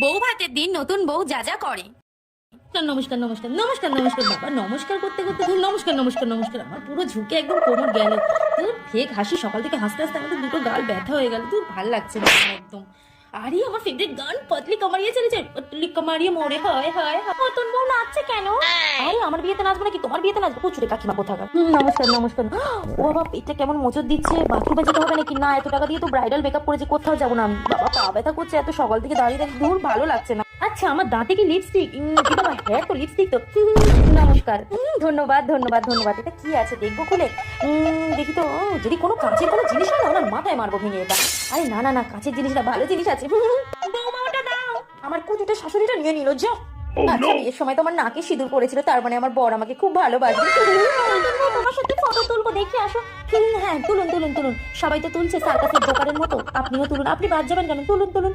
বউ ভাতের দিন নতুন বউ যা যা করে। নমস্কার নমস্কার নমস্কার নমস্কার বাবা, নমস্কার করতে করতে ধর নমস্কার নমস্কার নমস্কার আমার পুরো ঝুঁকে একদম কোমর গেল। তোর ফেক হাসি, সকাল থেকে হাসতে হাসতে আমাদের দুটো গাল ব্যথা হয়ে গেল। তোর ভাল লাগছে না একদম। আরে আমার ফেভারিট গান পতলি কামারিয়া চলেছে, পতলি কামারিয়া মোড়ে হয় হয় নতুন বউ নাচছে কেন? আরে আমার বিয়েতে নাচবো নাকি তোমার বিয়েতে নাচবো? কুচুরে কাকিমা কোথাকার। নমস্কার নমস্কার। ও বাবা এটা কেমন মোচর দিচ্ছে, বাথরুমে যেতে হবে নাকি? না এত টাকা দিয়ে তো ব্রাইডাল মেকআপ করেছে, কোথাও যাবো না আমি। বাবা পা ব্যথা করছে, এত সকাল থেকে দাঁড়িয়ে দাঁড়িয়ে দূর ভালো লাগছে না। আচ্ছা আমার দাঁতে কি লিপস্টিক? বাবা হ্যাঁ তো লিপস্টিক তো। নমস্কার, ধন্যবাদ ধন্যবাদ ধন্যবাদ। এটা কি আছে দেখবো খুলে? দেখি তো। যদি কোনো কাঁচের কোনো জিনিস হয় না, ওনার মাথায় মারবো ভেঙে এটা। আরে না না না, কাঁচের জিনিস না, ভালো জিনিস আছে। বৌমা ওটা দাও। আমার কুচুটা শাশুড়িটা নিয়ে নিল যা। আচ্ছা বিয়ের সময় তো আমার নাকে সিঁদুর পড়েছিল, তার মানে আমার বর আমাকে খুব ভালোবাসে। তোমার সাথে ফটো তুলবো, দেখে আসো। হ্যাঁ তুলুন তুলুন তুলুন, সবাই তো তুলছে সার্কাসের জোকারের মতো, আপনিও তুলুন। আপনি বাদ যাবেন কেন? তুলুন তুলুন।